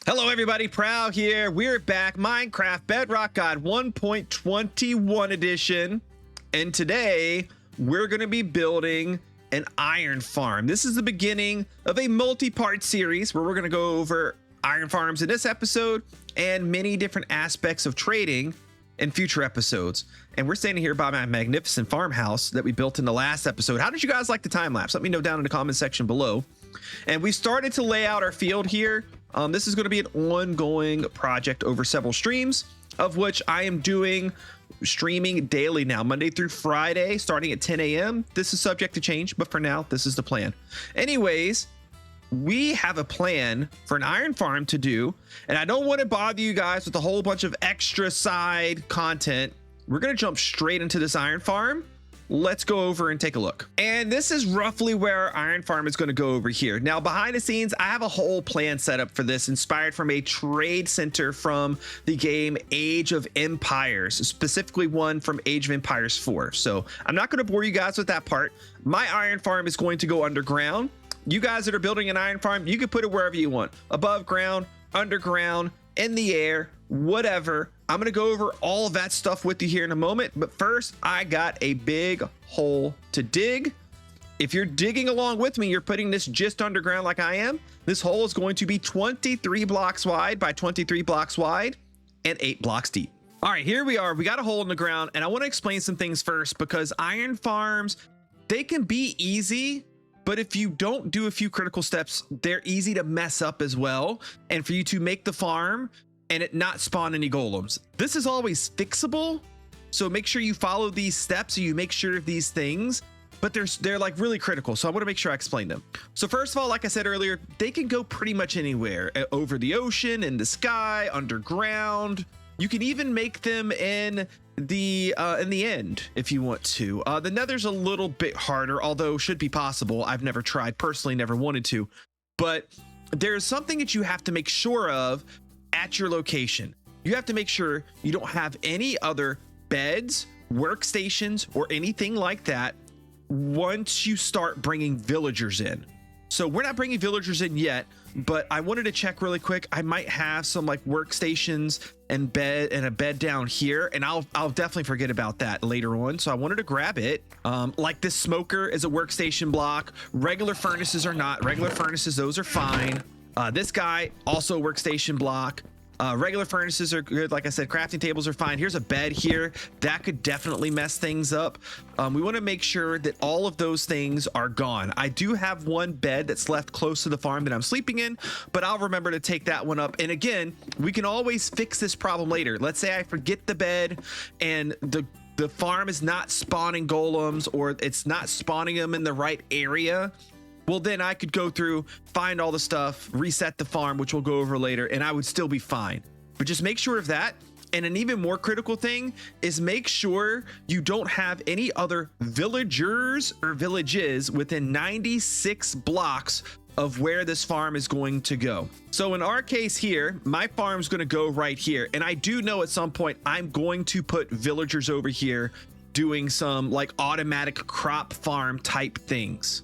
Hello everybody, Prowl here. We're back, Minecraft Bedrock God 1.21 edition. And today we're gonna be building an iron farm. This is the beginning of a multi-part series where we're gonna go over iron farms in this episode and many different aspects of trading in future episodes. And we're standing here by my magnificent farmhouse that we built in the last episode. How did you guys like the time lapse? Let me know down in the comment section below. And we started to lay out our field here. This is going to be an ongoing project over several streams, of which I am doing streaming daily now, Monday through Friday, starting at 10 a.m. This is subject to change, but for now, this is the plan. Anyways, we have a plan for an iron farm to do, and I don't want to bother you guys with a whole bunch of extra side content. We're going to jump straight into this iron farm. Let's go over and take a look. And this is roughly where our iron farm is going to go over here. Now, behind the scenes, I have a whole plan set up for this, inspired from a trade center from the game Age of Empires, specifically one from Age of Empires 4. So I'm not going to bore you guys with that part. My iron farm is going to go underground. You guys that are building an iron farm, you can put it wherever you want, above ground, underground, in the air, whatever. I'm going to go over all of that stuff with you here in a moment, but first I got a big hole to dig. If you're digging along with me, you're putting this just underground like I am. This hole is going to be 23 blocks wide by 23 blocks wide and 8 blocks deep. All right, here we are. We got a hole in the ground, and I want to explain some things first, because iron farms, they can be easy, but if you don't do a few critical steps, they're easy to mess up as well. And for you to make the farm and it not spawn any golems. This is always fixable, so make sure you follow these steps, so you make sure of these things, but they're like really critical, so I want to make sure I explain them. So first of all, like I said earlier, they can go pretty much anywhere, over the ocean, in the sky, underground. You can even make them in the end if you want to. The nether's a little bit harder, although should be possible. I've never tried personally, never wanted to, but there's something that you have to make sure of at your location. You have to make sure you don't have any other beds, workstations, or anything like that once you start bringing villagers in. So we're not bringing villagers in yet, but I wanted to check really quick. I might have some like workstations and a bed down here, and I'll definitely forget about that later on. So I wanted to grab it. Like this smoker is a workstation block. Regular furnaces are not. Regular furnaces, those are fine. This guy, also a workstation block. Regular furnaces are good. Like I said, crafting tables are fine. Here's a bed here. That could definitely mess things up. We want to make sure that all of those things are gone. I do have one bed that's left close to the farm that I'm sleeping in, but I'll remember to take that one up. And again, we can always fix this problem later. Let's say I forget the bed and the farm is not spawning golems, or it's not spawning them in the right area. Well, then I could go through, find all the stuff, reset the farm, which we'll go over later, and I would still be fine. But just make sure of that. And an even more critical thing is make sure you don't have any other villagers or villages within 96 blocks of where this farm is going to go. So in our case here, my farm's going to go right here. And I do know at some point I'm going to put villagers over here doing some like automatic crop farm type things.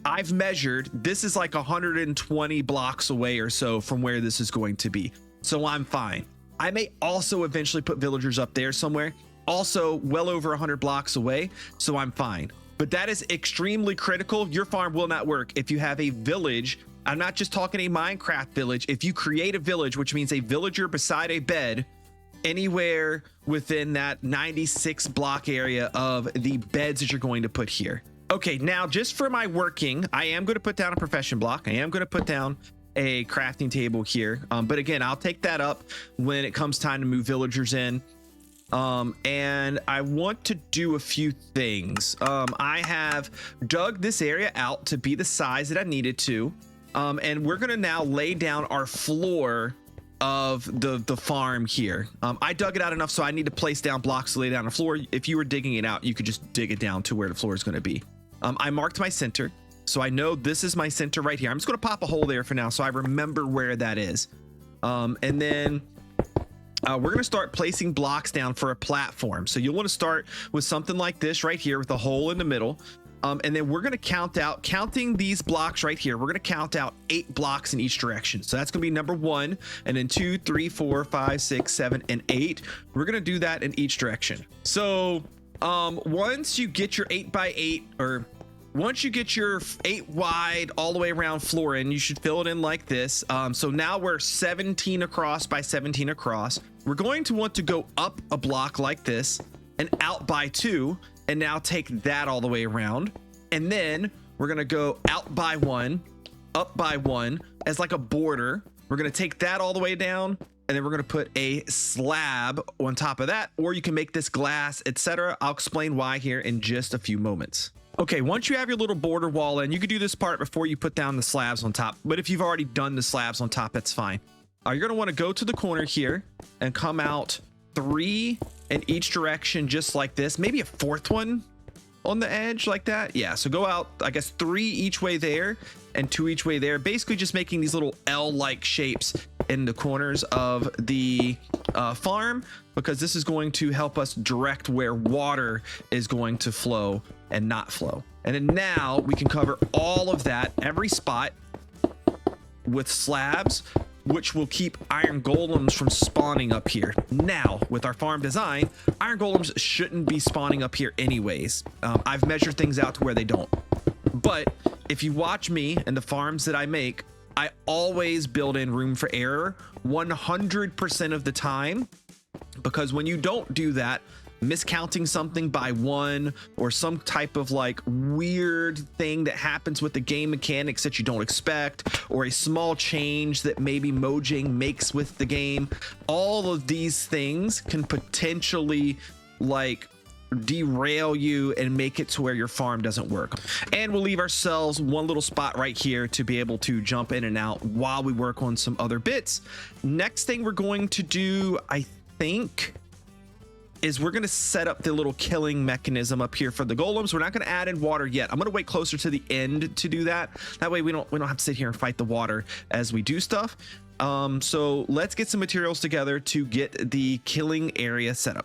I've measured, this is like 120 blocks away or so from where this is going to be. So I'm fine. I may also eventually put villagers up there somewhere, also well over 100 blocks away. So I'm fine. But that is extremely critical. Your farm will not work if you have a village. I'm not just talking a Minecraft village. If you create a village, which means a villager beside a bed, anywhere within that 96 block area of the beds that you're going to put here. Okay, now just for my working, I am going to put down a profession block. I am going to put down a crafting table here. But again, I'll take that up when it comes time to move villagers in. And I want to do a few things. I have dug this area out to be the size that I needed to. And we're going to now lay down our floor of the farm here. I dug it out enough, so I need to place down blocks to lay down the floor. If you were digging it out, you could just dig it down to where the floor is going to be. I marked my center, so I know this is my center right here. I'm just going to pop a hole there for now so I remember where that is. And then we're going to start placing blocks down for a platform. So you'll want to start with something like this right here with a hole in the middle. And then we're going to counting these blocks right here. We're going to count out 8 blocks in each direction. So that's going to be number 1, and then 2, 3, 4, 5, 6, 7, and 8. We're going to do that in each direction. So once you get your 8x8, or once you get your 8 wide all the way around floor in, you should fill it in like this. So now we're 17 across by 17 across. We're going to want to go up a block like this and out by 2, and now take that all the way around. And then we're going to go out by 1, up by 1 as like a border. We're going to take that all the way down, and then we're going to put a slab on top of that, or you can make this glass, etc. I'll explain why here in just a few moments. Okay, once you have your little border wall in, you can do this part before you put down the slabs on top. But if you've already done the slabs on top, that's fine. You're going to want to go to the corner here and come out 3 in each direction, just like this. Maybe a 4th one on the edge like that. Yeah, so go out, I guess, 3 each way there and 2 each way there. Basically just making these little L-like shapes in the corners of the farm, because this is going to help us direct where water is going to flow and not flow. And then now we can cover all of that, every spot, with slabs, which will keep iron golems from spawning up here. Now, with our farm design, iron golems shouldn't be spawning up here anyways. I've measured things out to where they don't. But if you watch me and the farms that I make, I always build in room for error 100% of the time, because when you don't do that, miscounting something by 1 or some type of like weird thing that happens with the game mechanics that you don't expect, or a small change that maybe Mojang makes with the game, all of these things can potentially like derail you and make it to where your farm doesn't work. And we'll leave ourselves one little spot right here to be able to jump in and out while we work on some other bits. Next thing we're going to do, I think, is we're going to set up the little killing mechanism up here for the golems. We're not going to add in water yet. I'm going to wait closer to the end to do that. That way we don't have to sit here and fight the water as we do stuff. So let's get some materials together to get the killing area set up.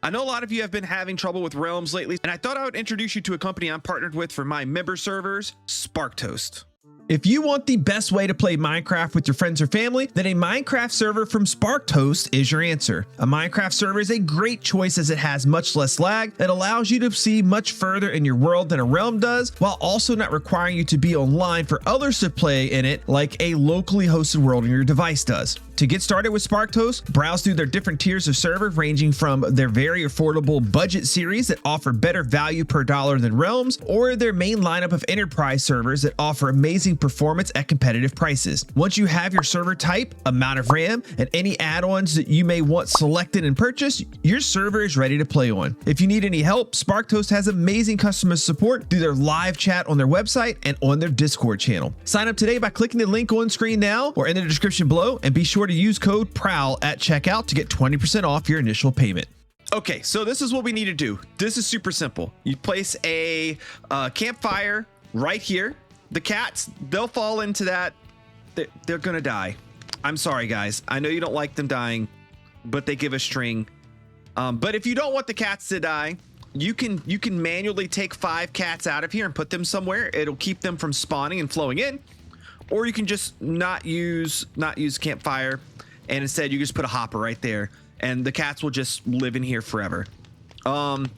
I know a lot of you have been having trouble with realms lately, and I thought I would introduce you to a company I'm partnered with for my member servers, Sparkedhost. If you want the best way to play Minecraft with your friends or family, then a Minecraft server from Sparkedhost is your answer. A Minecraft server is a great choice as it has much less lag that allows you to see much further in your world than a realm does, while also not requiring you to be online for others to play in it like a locally hosted world on your device does. To get started with Sparkedhost, browse through their different tiers of server, ranging from their very affordable budget series that offer better value per dollar than realms, or their main lineup of enterprise servers that offer amazing performance at competitive prices. Once you have your server type, amount of RAM, and any add-ons that you may want selected and purchased, your server is ready to play on. If you need any help, Sparkedhost has amazing customer support through their live chat on their website and on their Discord channel. Sign up today by clicking the link on screen now or in the description below, and be sure to use code Prowl at checkout to get 20% off your initial payment. Okay, so this is what we need to do. This is super simple. You place a campfire right here. The cats, they'll fall into that. They're gonna die. I'm sorry, guys. I know you don't like them dying, but they give a string. But if you don't want the cats to die, you can manually take 5 cats out of here and put them somewhere. It'll keep them from spawning and flowing in. Or you can just not use campfire, and instead you just put a hopper right there, and the cats will just live in here forever. And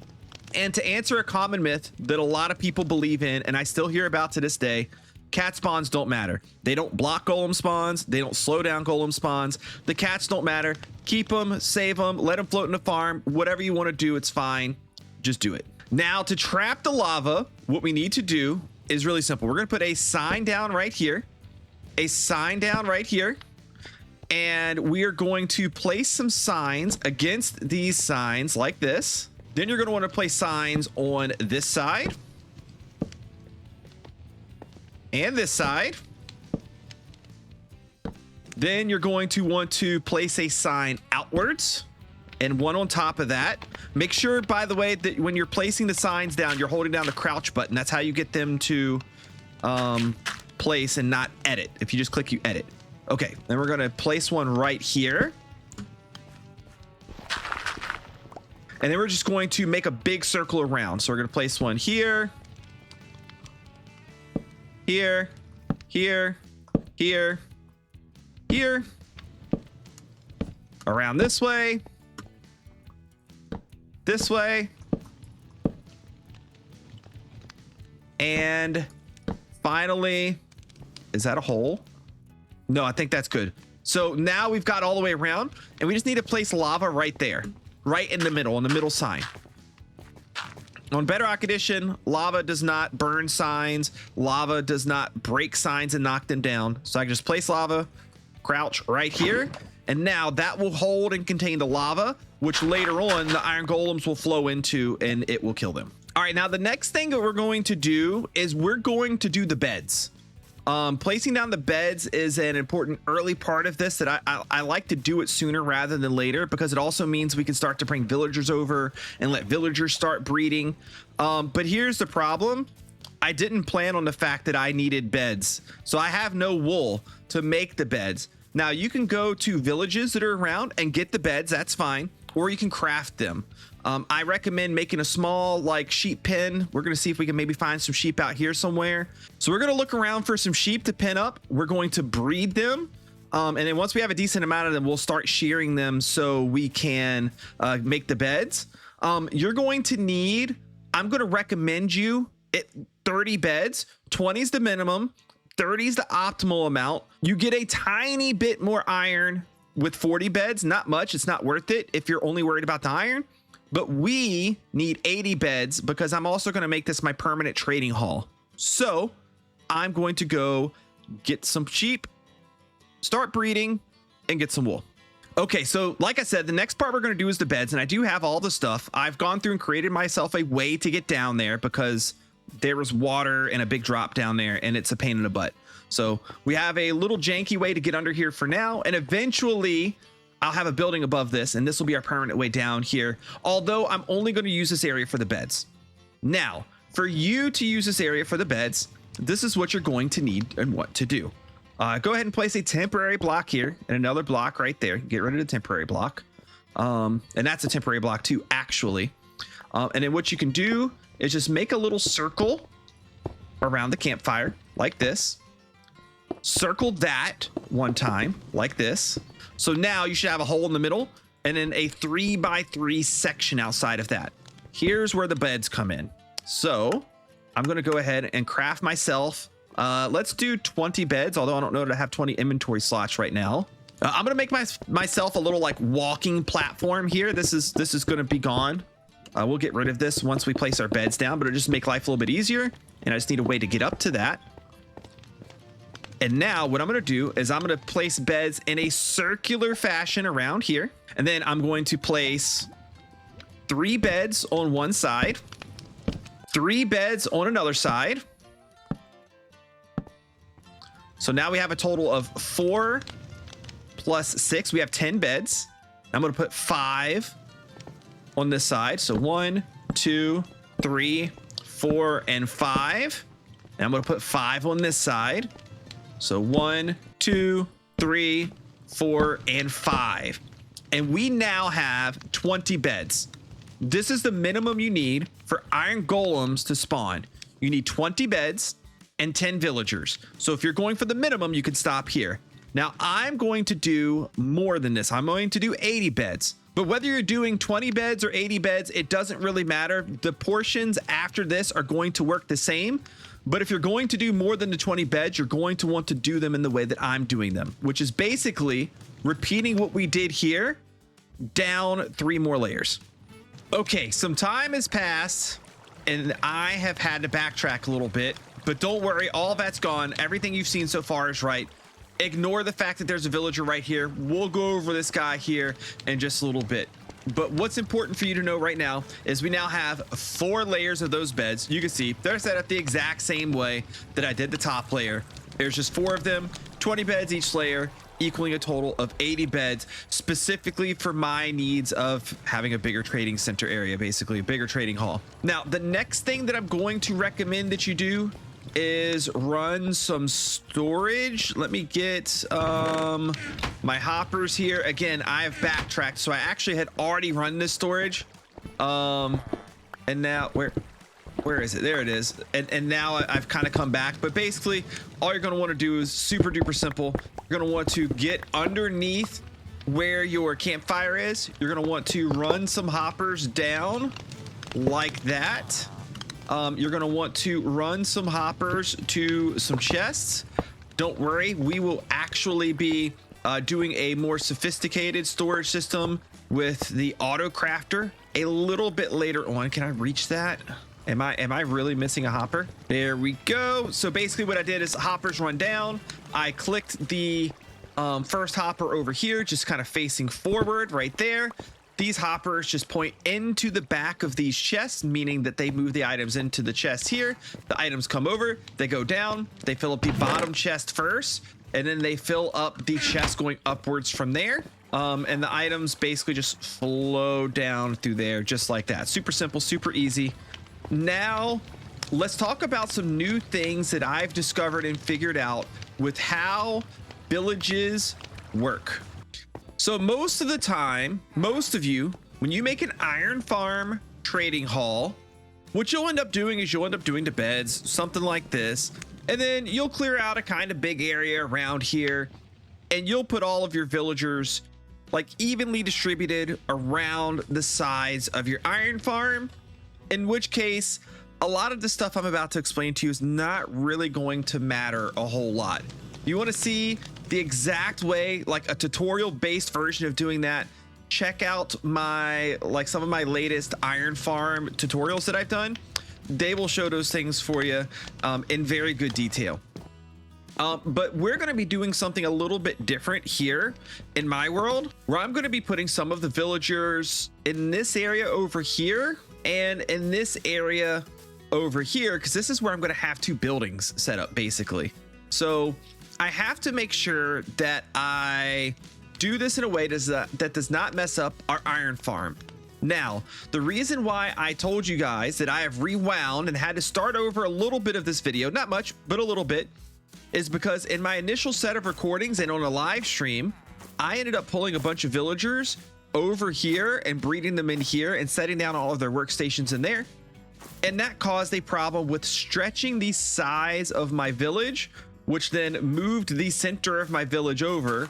to answer a common myth that a lot of people believe in, and I still hear about to this day, cat spawns don't matter. They don't block golem spawns. They don't slow down golem spawns. The cats don't matter. Keep them, save them, let them float in the farm. Whatever you want to do, it's fine. Just do it. Now, to trap the lava, what we need to do is really simple. We're going to put a sign down right here. A sign down right here. And we are going to place some signs against these signs like this. Then you're going to want to place signs on this side and this side. Then you're going to want to place a sign outwards and one on top of that. Make sure, by the way, that when you're placing the signs down, you're holding down the crouch button. That's how you get them to place and not edit. If you just click, you edit. Okay, then we're going to place one right here. And then we're just going to make a big circle around. So we're going to place one here here, here, here, here, around this way, and finally, is that a hole? No, I think that's good. So now we've got all the way around, and we just need to place lava right there, right in the middle, on the middle sign. On Bedrock Edition, lava does not burn signs. Lava does not break signs and knock them down. So I can just place lava, crouch right here, and now that will hold and contain the lava, which later on the iron golems will flow into, and it will kill them. All right, now the next thing that we're going to do is we're going to do the beds. Placing down the beds is an important early part of this that I like to do it sooner rather than later, because it also means we can start to bring villagers over and let villagers start breeding. But here's the problem. I didn't plan on the fact that I needed beds. So I have no wool to make the beds. Now you can go to villages that are around and get the beds. That's fine. Or you can craft them. I recommend making a small like sheep pen. We're going to see if we can maybe find some sheep out here somewhere. So we're going to look around for some sheep to pen up. We're going to breed them. And then once we have a decent amount of them, we'll start shearing them so we can make the beds. You're going to need, I'm going to recommend you 30 beds. 20 is the minimum. 30 is the optimal amount. You get a tiny bit more iron with 40 beds. Not much. It's not worth it if you're only worried about the iron. But we need 80 beds because I'm also going to make this my permanent trading hall. So I'm going to go get some sheep, start breeding, and get some wool. Okay, so like I said, the next part we're going to do is the beds, and I do have all the stuff. I've gone through and created myself a way to get down there because there was water and a big drop down there, and it's a pain in the butt. So we have a little janky way to get under here for now, and eventually I'll have a building above this, and this will be our permanent way down here. Although I'm only going to use this area for the beds. Now, for you to use this area for the beds, this is what you're going to need and what to do. Go ahead and place a temporary block here and another block right there. Get rid of the temporary block. And that's a temporary block too, actually. And then what you can do is just make a little circle around the campfire like this. Circle that one time like this. So now you should have a hole in the middle and then a 3x3 section outside of that. Here's where the beds come in. So I'm going to go ahead and craft myself. Let's do 20 beds, although I don't know that I have 20 inventory slots right now. I'm going to make myself a little like walking platform here. This is going to be gone. We'll get rid of this once we place our beds down, but it'll just make life a little bit easier. And I just need a way to get up to that. And now what I'm going to do is I'm going to place beds in a circular fashion around here. And then I'm going to place 3 beds on one side, 3 beds on another side. So now we have a total of 4 plus 6. We have 10 beds. I'm going to put 5 on this side. So 1, 2, 3, 4, and 5. And I'm going to put 5 on this side. So 1, 2, 3, 4, and 5. And we now have 20 beds. This is the minimum you need for iron golems to spawn. You need 20 beds and 10 villagers. So if you're going for the minimum, you can stop here. Now I'm going to do more than this. I'm going to do 80 beds. But whether you're doing 20 beds or 80 beds, it doesn't really matter. The portions after this are going to work the same. But if you're going to do more than the 20 beds, you're going to want to do them in the way that I'm doing them, which is basically repeating what we did here down 3 more layers. Okay, some time has passed and I have had to backtrack a little bit, but don't worry, all that's gone. Everything you've seen so far is right. Ignore the fact that there's a villager right here. We'll go over this guy here in just a little bit. But what's important for you to know right now is we now have 4 layers of those beds. You can see they're set up the exact same way that I did the top layer. There's just 4 of them, 20 beds each layer, equaling a total of 80 beds, specifically for my needs of having a bigger trading center area, basically a bigger trading hall. Now, the next thing that I'm going to recommend that you do is run some storage. Let me get my hoppers here. Again, I've backtracked, so I actually had already run this storage. And now Where is it? There it is. And now I've kind of come back, but basically all you're going to want to do is super duper simple. You're going to want to get underneath where your campfire is. You're going to want to run some hoppers down like that. You're going to want to run some hoppers to some chests. Don't worry, we will actually be doing a more sophisticated storage system with the auto crafter a little bit later on. Can I reach that? Am I really missing a hopper? There we go. So basically what I did is hoppers run down. I clicked the first hopper over here, just kind of facing forward right there. These hoppers just point into the back of these chests, meaning that they move the items into the chest here. The items come over, they go down, they fill up the bottom chest first, and then they fill up the chest going upwards from there. And the items basically just flow down through there just like that. Super simple, super easy. Now, let's talk about some new things that I've discovered and figured out with how villages work. So most of the time, most of you, when you make an iron farm trading hall, what you'll end up doing is you'll end up doing the beds, something like this, and then you'll clear out a kind of big area around here, and you'll put all of your villagers like evenly distributed around the sides of your iron farm, in which case a lot of the stuff I'm about to explain to you is not really going to matter a whole lot. You want to see the exact way, like a tutorial based version of doing that, check out my some of my latest iron farm tutorials that I've done. They will show those things for you in very good detail. But we're going to be doing something a little bit different here in my world, where I'm going to be putting some of the villagers in this area over here and in this area over here, because this is where I'm going to have two buildings set up basically. So I have to make sure that I do this in a way that does not mess up our iron farm. Now, the reason why I told you guys that I have rewound and had to start over a little bit of this video, not much, but a little bit, is because in my initial set of recordings and on a live stream, I ended up pulling a bunch of villagers over here and breeding them in here and setting down all of their workstations in there. And that caused a problem with stretching the size of my village, which then moved the center of my village over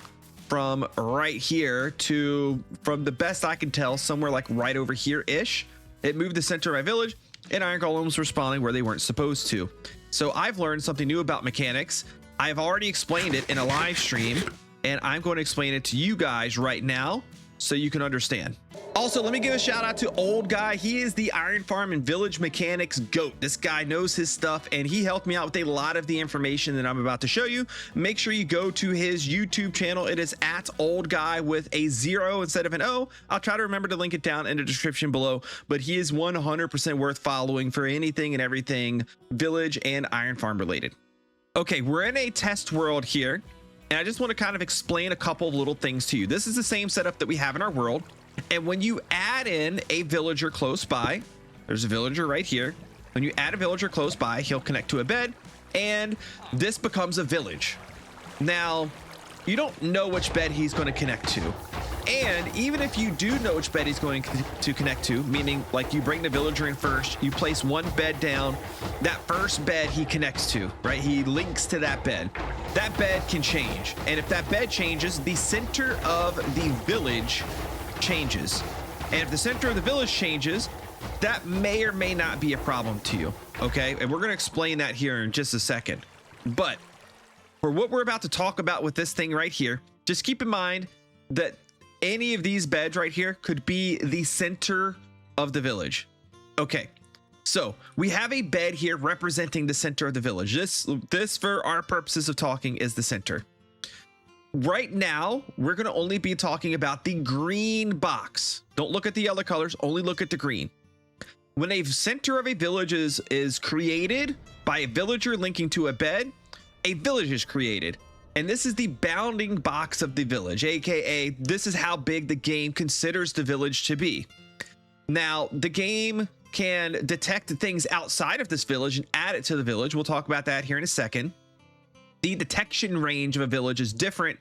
from right here to, from the best I can tell, somewhere like right over here-ish. It moved the center of my village, and iron golems were spawning where they weren't supposed to. So I've learned something new about mechanics. I've already explained it in a live stream, and I'm going to explain it to you guys right now so you can understand. Also, let me give a shout out to Old Guy. He is the Iron Farm and Village Mechanics GOAT. This guy knows his stuff, and he helped me out with a lot of the information that I'm about to show you. Make sure you go to his YouTube channel. It is at Old Guy with a 0 instead of an O. I'll try to remember to link it down in the description below, but he is 100% worth following for anything and everything Village and Iron Farm related. Okay, we're in a test world here, and I just want to kind of explain a couple of little things to you. This is the same setup that we have in our world. And when you add in a villager close by, there's a villager right here. When you add a villager close by, he'll connect to a bed, and this becomes a village. Now, you don't know which bed he's going to connect to. And even if you do know which bed he's going to connect to, meaning like you bring the villager in first, you place one bed down, that first bed he connects to, right? He links to that bed. That bed can change. And if that bed changes, the center of the village changes. And if the center of the village changes, that may or may not be a problem to you. Okay, and we're going to explain that here in just a second. But for what we're about to talk about with this thing right here, just keep in mind that any of these beds right here could be the center of the village. Okay, so we have a bed here representing the center of the village. This for our purposes of talking is the center. Right now, we're going to only be talking about the green box. Don't look at the yellow colors, only look at the green. When a center of a village is created by a villager linking to a bed, a village is created. And this is the bounding box of the village, aka this is how big the game considers the village to be. Now, the game can detect things outside of this village and add it to the village. We'll talk about that here in a second. The detection range of a village is different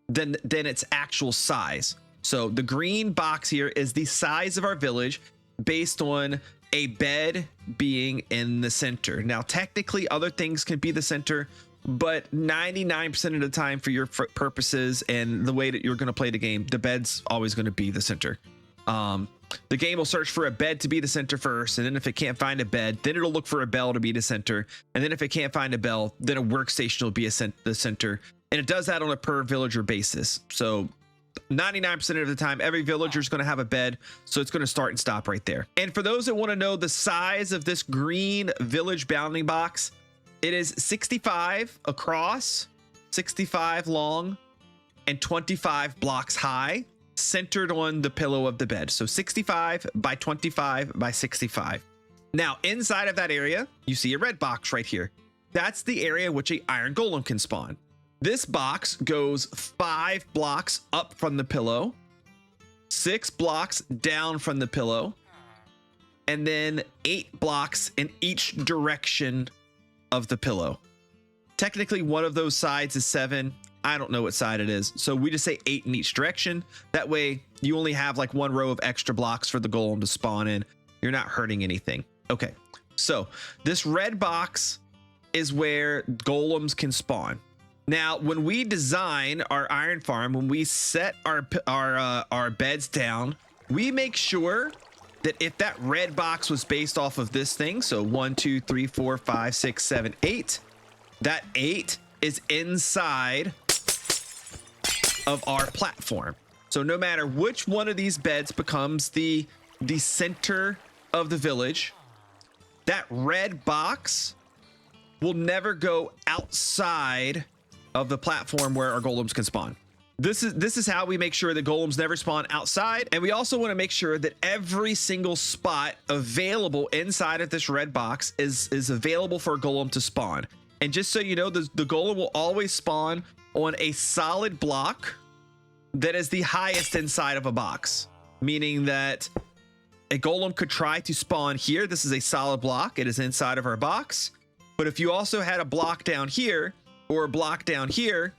than its actual size. So the green box here is the size of our village based on a bed being in the center. Now, technically, other things can be the center, but 99% of the time, for your purposes and the way that you're going to play the game, the bed's always going to be the center. The game will search for a bed to be the center first, and then if it can't find a bed, then it'll look for a bell to be the center, and then if it can't find a bell, then a workstation will be the center, and it does that on a per villager basis. So 99% of the time, every villager is going to have a bed, so it's going to start and stop right there. And for those that want to know the size of this green village bounding box, it is 65 across, 65 long, and 25 blocks high, centered on the pillow of the bed. So 65 by 25 by 65. Now, inside of that area, you see a red box right here. That's the area in which an iron golem can spawn. This box goes 5 blocks up from the pillow, 6 blocks down from the pillow, and then 8 blocks in each direction of the pillow. Technically, one of those sides is 7. I don't know what side it is, so we just say 8 in each direction. That way you only have like 1 row of extra blocks for the golem to spawn in. You're not hurting anything. Okay, so this red box is where golems can spawn. Now, when we design our iron farm, when we set our beds down, we make sure that if that red box was based off of this thing, so 1 2 3 4 5 6 7 8, that 8 is inside of our platform. So no matter which one of these beds becomes the center of the village, that red box will never go outside of the platform where our golems can spawn. This is how we make sure that golems never spawn outside. And we also want to make sure that every single spot available inside of this red box is available for a golem to spawn. And just so you know, the golem will always spawn on a solid block that is the highest inside of a box, meaning that a golem could try to spawn here. This is a solid block. It is inside of our box. But if you also had a block down here or a block down here,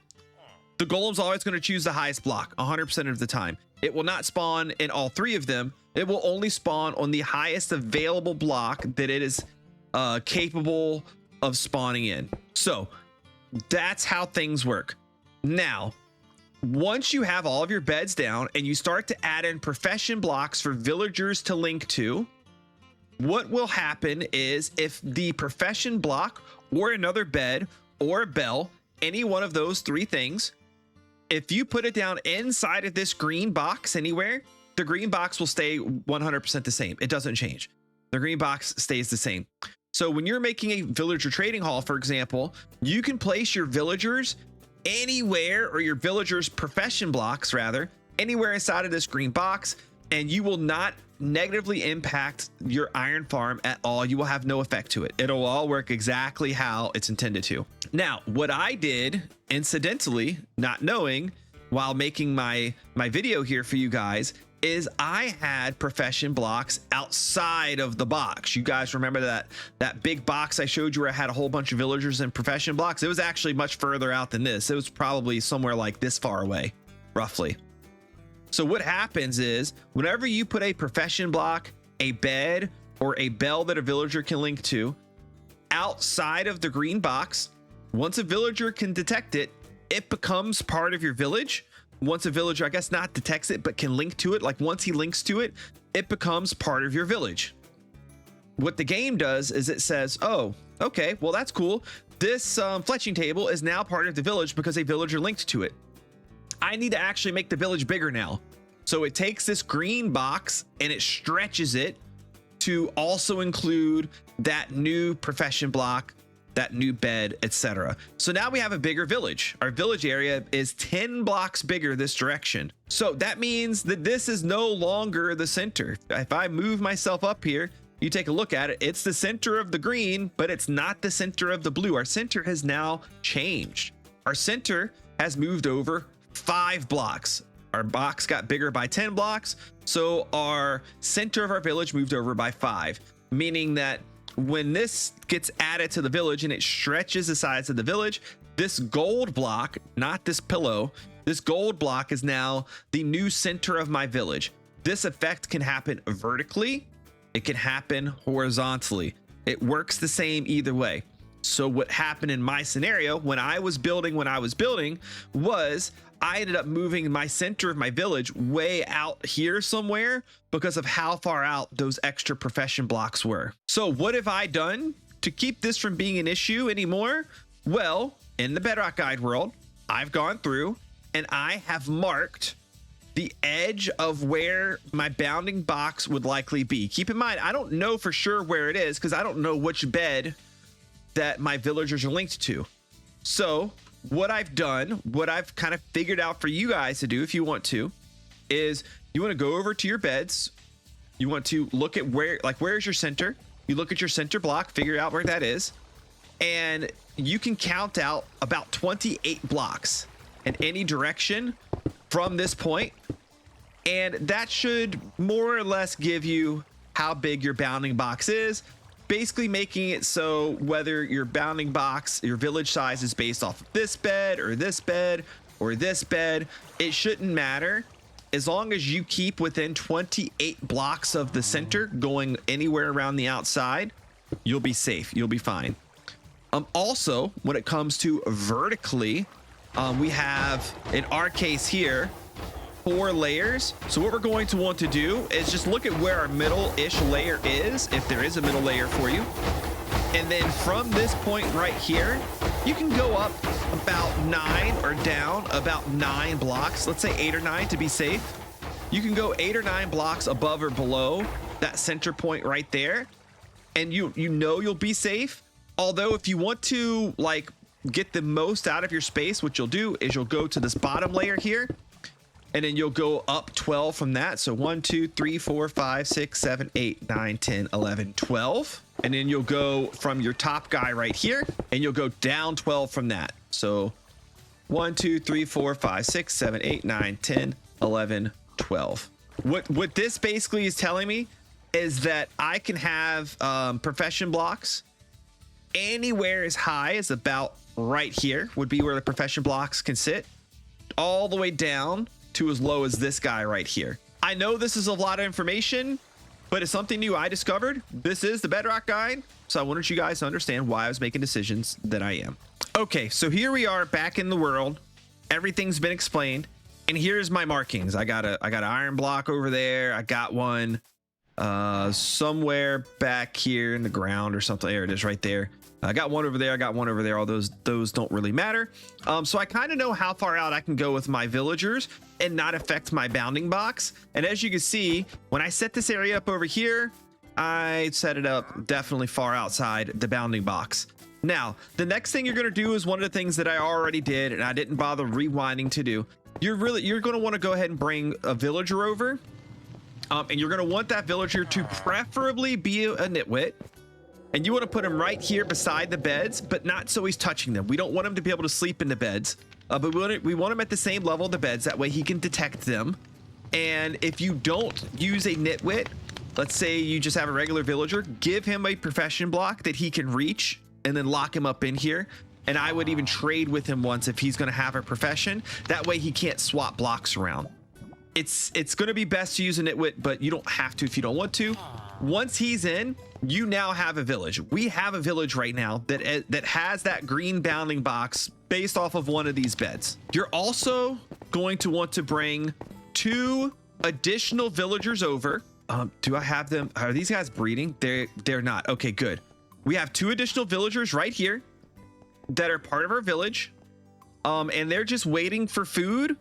the golem's always going to choose the highest block 100% of the time. It will not spawn in all 3 of them. It will only spawn on the highest available block that it is capable of spawning in. So that's how things work. Now, once you have all of your beds down and you start to add in profession blocks for villagers to link to, what will happen is if the profession block or another bed or a bell, any one of those 3 things, if you put it down inside of this green box anywhere, the green box will stay 100% the same. It doesn't change. The green box stays the same. So when you're making a villager trading hall, for example, you can place your villagers anywhere, or your villagers profession blocks rather, anywhere inside of this green box, and you will not negatively impact your iron farm at all. You will have no effect to it. It'll all work exactly how it's intended to. Now, what I did incidentally, not knowing, while making my video here for you guys, is I had profession blocks outside of the box. You guys remember that big box I showed you where I had a whole bunch of villagers and profession blocks? It was actually much further out than this. It was probably somewhere like this far away, roughly. So what happens is whenever you put a profession block, a bed, or a bell that a villager can link to outside of the green box, once a villager can detect it, it becomes part of your village. Once a villager, I guess not detects it, but can link to it, like once he links to it, it becomes part of your village. What the game does is it says, oh, okay, well, that's cool. This fletching table is now part of the village because a villager linked to it. I need to actually make the village bigger now. So it takes this green box and it stretches it to also include that new profession block, that new bed, etc. So now we have a bigger village. Our village area is 10 blocks bigger this direction. So that means that this is no longer the center. If I move myself up here, you take a look at it, it's the center of the green, but it's not the center of the blue. Our center has now changed. Our center has moved over 5 blocks. Our box got bigger by 10 blocks. So our center of our village moved over by 5, meaning that when this gets added to the village and it stretches the size of the village, this gold block, not this pillow, this gold block is now the new center of my village. This effect can happen vertically It can happen horizontally. It works the same either way. So what happened in my scenario when I was building was I ended up moving my center of my village way out here somewhere because of how far out those extra profession blocks were. So what have I done to keep this from being an issue anymore? Well, in the Bedrock Guide world, I've gone through and I have marked the edge of where my bounding box would likely be. Keep in mind, I don't know for sure where it is because I don't know which bed that my villagers are linked to. So what I've done, what I've kind of figured out for you guys to do if you want to, is you want to go over to your beds. You want to look at where's your center. You look at your center block, figure out where that is. And you can count out about 28 blocks in any direction from this point. And that should more or less give you how big your bounding box is, basically making it so whether your bounding box, your village size is based off of this bed or this bed or this bed, it shouldn't matter. As long as you keep within 28 blocks of the center going anywhere around the outside, you'll be safe. You'll be fine. Also, when it comes to vertically, we have, in our case here, 4 layers. So what we're going to want to do is just look at where our middle-ish layer is, if there is a middle layer for you. And then from this point right here, you can go up about 9 or down about 9 blocks. Let's say 8 or 9 to be safe. You can go 8 or 9 blocks above or below that center point right there. And you know you'll be safe. Although if you want to like get the most out of your space, what you'll do is you'll go to this bottom layer here. And then you'll go up 12 from that. So 1, 2, 3, 4, 5, 6, 7, 8, 9, 10, 11, 12. And then you'll go from your top guy right here and you'll go down 12 from that. So 1, 2, 3, 4, 5, 6, 7, 8, 9, 10, 11, 12. What this basically is telling me is that I can have profession blocks anywhere as high as about right here would be where the profession blocks can sit, all the way down to as low as this guy right here. I know this is a lot of information, but it's something new I discovered. This is the Bedrock Guide, so I wanted you guys to understand why I was making decisions that I am. Okay, so here we are back in the world. Everything's been explained, and here's my markings. I got an iron block over there. I got one somewhere back here in the ground or something. There it is right there. I got one over there. I got one over there. All those don't really matter. So I kind of know how far out I can go with my villagers and not affect my bounding box. And as you can see, when I set this area up over here, I set it up definitely far outside the bounding box. Now, the next thing you're going to do is one of the things that I already did and I didn't bother rewinding to do. You're going to want to go ahead and bring a villager over. And you're going to want that villager to preferably be a nitwit. And you want to put him right here beside the beds, but not so he's touching them. We don't want him to be able to sleep in the beds, but we want him at the same level of the beds. That way he can detect them. And if you don't use a nitwit, let's say you just have a regular villager, give him a profession block that he can reach and then lock him up in here. And I would even trade with him once if he's going to have a profession. That way he can't swap blocks around. It's going to be best to use a nitwit, but you don't have to if you don't want to. Once he's in, you now have a village. We have a village right now that has that green bounding box based off of one of these beds. You're also going to want to bring 2 additional villagers over. Do I have them? Are these guys breeding? They're not. Okay, good. We have 2 additional villagers right here that are part of our village. And they're just waiting for food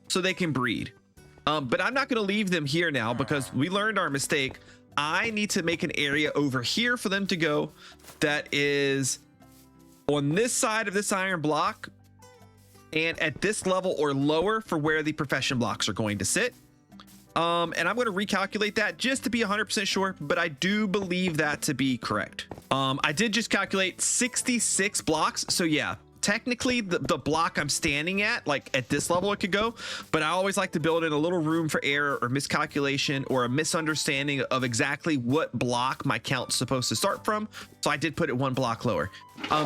so they can breed. But I'm not going to leave them here now because we learned our mistake. I need to make an area over here for them to go that is on this side of this iron block and at this level or lower for where the profession blocks are going to sit. And I'm going to recalculate that just to be 100% sure, but I do believe that to be correct. I did just calculate 66 blocks. So yeah, technically the block I'm standing at, like at this level it could go, but I always like to build in a little room for error or miscalculation or a misunderstanding of exactly what block my count's supposed to start from. So I did put it 1 block lower.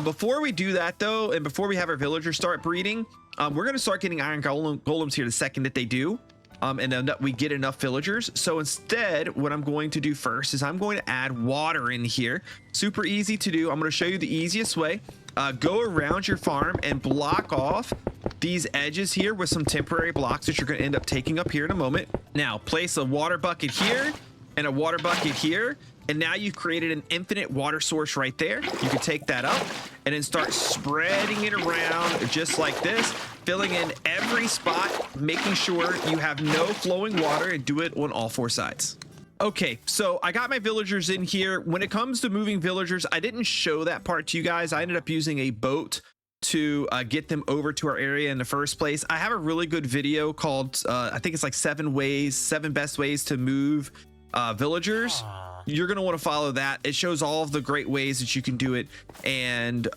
Before we do that though, and before we have our villagers start breeding, we're going to start getting iron golems here the second that they do. and then we get enough villagers. So instead, what I'm going to do first is I'm going to add water in here. Super easy to do. I'm going to show you the easiest way. Go around your farm and block off these edges here with some temporary blocks that you're going to end up taking up here in a moment. Now place a water bucket here and a water bucket here, and now you've created an infinite water source right there. You can take that up and then start spreading it around just like this, filling in every spot, making sure you have no flowing water, and do it on all 4 sides. Okay, so I got my villagers in here. When it comes to moving villagers, I didn't show that part to you guys. I ended up using a boat to get them over to our area in the first place. I have a really good video called, I think it's like 7 best ways to move villagers. You're going to want to follow that. It shows all of the great ways that you can do it, and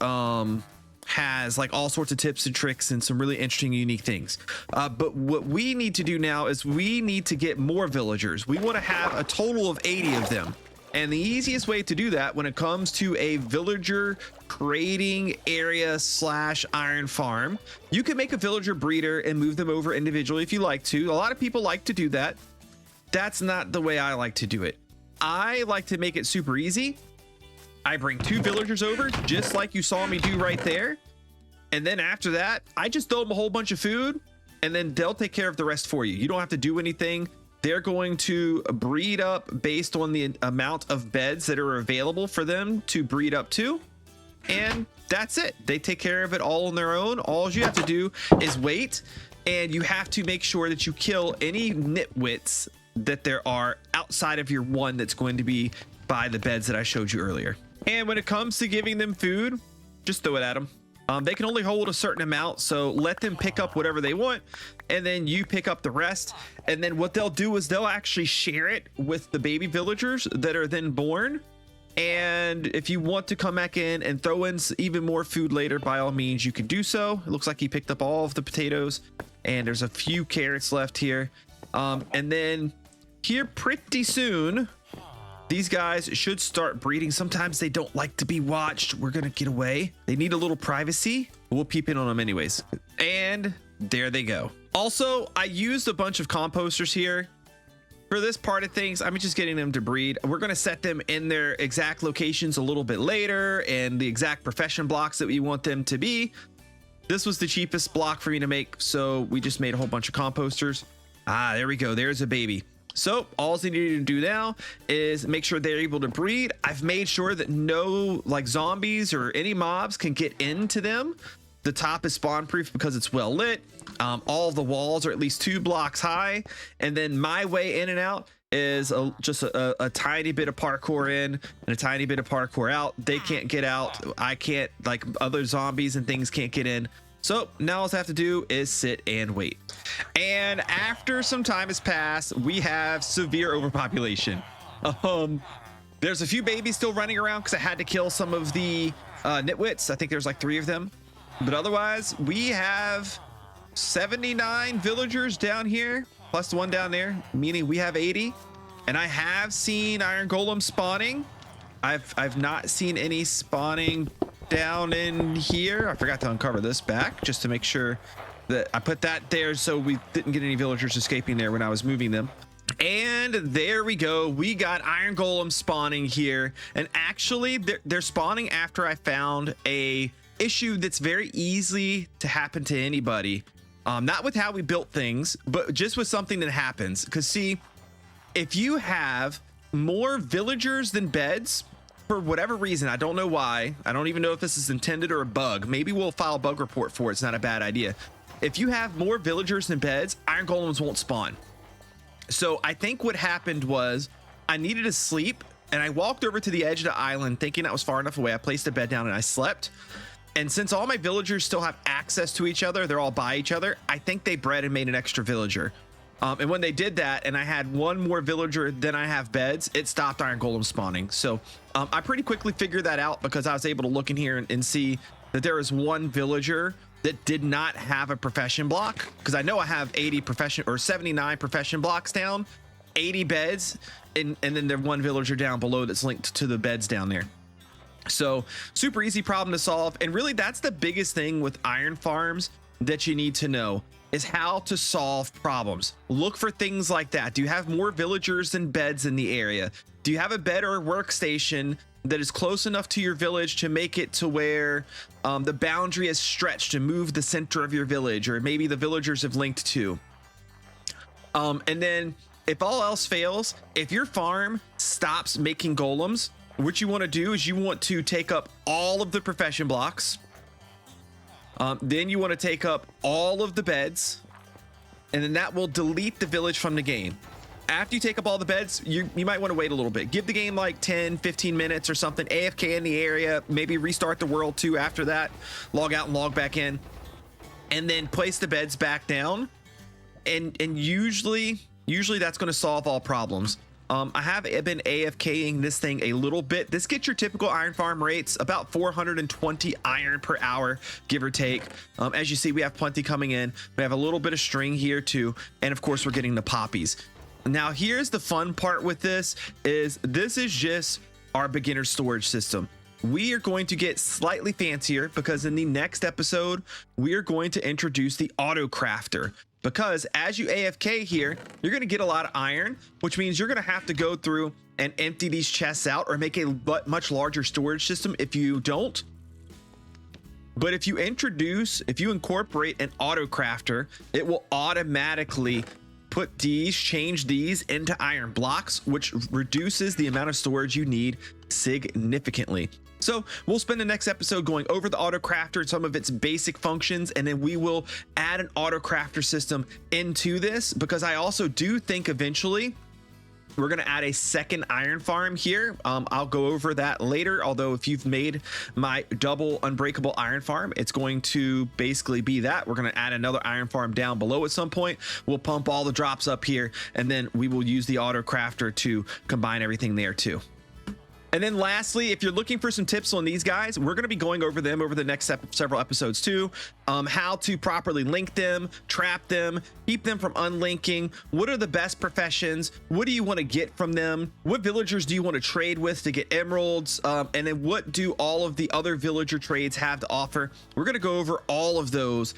has like all sorts of tips and tricks and some really interesting, unique things. But what we need to do now is we need to get more villagers. We want to have a total of 80 of them. And the easiest way to do that when it comes to a villager creating area / iron farm, you can make a villager breeder and move them over individually if you like to. A lot of people like to do that. That's not the way I like to do it. I like to make it super easy. I bring 2 villagers over, just like you saw me do right there. And then after that, I just throw them a whole bunch of food, and then they'll take care of the rest for you. You don't have to do anything. They're going to breed up based on the amount of beds that are available for them to breed up to. And that's it. They take care of it all on their own. All you have to do is wait, and you have to make sure that you kill any nitwits that there are outside of your one that's going to be by the beds that I showed you earlier. And when it comes to giving them food, just throw it at them. They can only hold a certain amount, so let them pick up whatever they want, and then you pick up the rest. And then what they'll do is they'll actually share it with the baby villagers that are then born. And if you want to come back in and throw in even more food later, by all means, you can do so. It looks like he picked up all of the potatoes, and there's a few carrots left here. And then here pretty soon, these guys should start breeding. Sometimes they don't like to be watched. We're gonna get away. They need a little privacy. We'll peep in on them anyways. And there they go. Also, I used a bunch of composters here. For this part of things, I'm just getting them to breed. We're gonna set them in their exact locations a little bit later, and the exact profession blocks that we want them to be. This was the cheapest block for me to make, so we just made a whole bunch of composters. Ah, there we go. There's a baby. So all they need to do now is make sure they're able to breed. I've made sure that no like zombies or any mobs can get into them. The top is spawn proof because it's well lit. All of the walls are at least 2 blocks high. And then my way in and out is just a tiny bit of parkour in and a tiny bit of parkour out. They can't get out. I can't, like other zombies and things can't get in. So now all I have to do is sit and wait. And after some time has passed, we have severe overpopulation. There's a few babies still running around because I had to kill some of the nitwits. I think there's like 3 of them. But otherwise, we have 79 villagers down here, plus the one down there, meaning we have 80. And I have seen iron golems spawning. I've not seen any spawning down in here. I forgot to uncover this back just to make sure that I put that there so we didn't get any villagers escaping there when I was moving them. And there we go. We got iron golems spawning here, and actually they're spawning after I found a issue that's very easy to happen to anybody. Not with how we built things, but just with something that happens. Because see, if you have more villagers than beds, for whatever reason, I don't know why. I don't even know if this is intended or a bug. Maybe we'll file a bug report for it. It's not a bad idea. If you have more villagers than beds, iron golems won't spawn. So I think what happened was I needed to sleep, and I walked over to the edge of the island thinking I was far enough away. I placed a bed down and I slept. And since all my villagers still have access to each other, they're all by each other, I think they bred and made an extra villager. And when they did that, and I had one more villager than I have beds, it stopped iron golem spawning. So I pretty quickly figured that out because I was able to look in here and see that there is one villager that did not have a profession block, because I know I have 80 profession or 79 profession blocks down, 80 beds, and then there's one villager down below that's linked to the beds down there. So super easy problem to solve. And really that's the biggest thing with iron farms that you need to know. is how to solve problems. Look for things like that. Do you have more villagers than beds in the area? Do you have a bed or a workstation that is close enough to your village to make it to where the boundary is stretched to move the center of your village, or maybe the villagers have linked to? And then if all else fails, if your farm stops making golems, what you want to do is you want to take up all of the profession blocks. Then you want to take up all of the beds, and then that will delete the village from the game. After you take up all the beds, you might want to wait a little bit. Give the game like 10-15 minutes or something, AFK in the area, maybe restart the world too after that, log out and log back in, and then place the beds back down. And usually that's going to solve all problems. I have been AFKing this thing a little bit. This gets your typical iron farm rates, about 420 iron per hour, give or take. As you see, we have plenty coming in. We have a little bit of string here too. And of course, we're getting the poppies. Now, here's the fun part with this is just our beginner storage system. We are going to get slightly fancier because in the next episode, we are going to introduce the auto crafter. Because as you AFK here, you're going to get a lot of iron, which means you're going to have to go through and empty these chests out or make a much larger storage system if you don't. But if you incorporate an auto crafter, it will automatically change these into iron blocks, which reduces the amount of storage you need significantly. So we'll spend the next episode going over the auto crafter and some of its basic functions, and then we will add an auto crafter system into this, because I also do think eventually we're going to add a second iron farm here. I'll go over that later, although if you've made my double unbreakable iron farm, it's going to basically be that. We're going to add another iron farm down below at some point. We'll pump all the drops up here, and then we will use the auto crafter to combine everything there too. And then lastly, if you're looking for some tips on these guys, we're going to be going over them over the next several episodes too. How to properly link them, trap them, keep them from unlinking. What are the best professions? What do you want to get from them? What villagers do you want to trade with to get emeralds? And then what do all of the other villager trades have to offer? We're going to go over all of those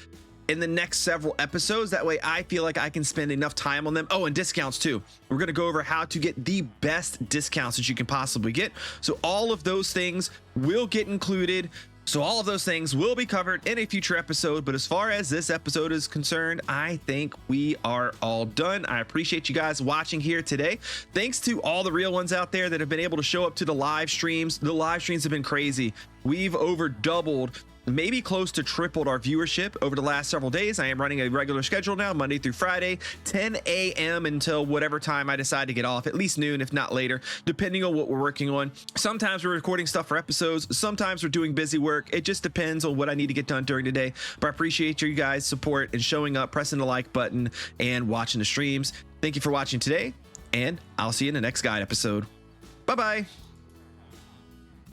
in the next several episodes. That way I feel like I can spend enough time on them. Oh, and discounts too. We're going to go over how to get the best discounts that you can possibly get. So all of those things will get included. So all of those things will be covered in a future episode. But as far as this episode is concerned, I think we are all done. I appreciate you guys watching here today. Thanks to all the real ones out there that have been able to show up to the live streams. The live streams have been crazy. We've over doubled, maybe close to tripled our viewership over the last several days. I am running a regular schedule now, Monday through Friday, 10 a.m. until whatever time I decide to get off, at least noon, if not later, depending on what we're working on. Sometimes we're recording stuff for episodes. Sometimes we're doing busy work. It just depends on what I need to get done during the day. But I appreciate you guys' support and showing up, pressing the like button, and watching the streams. Thank you for watching today, and I'll see you in the next guide episode. Bye-bye.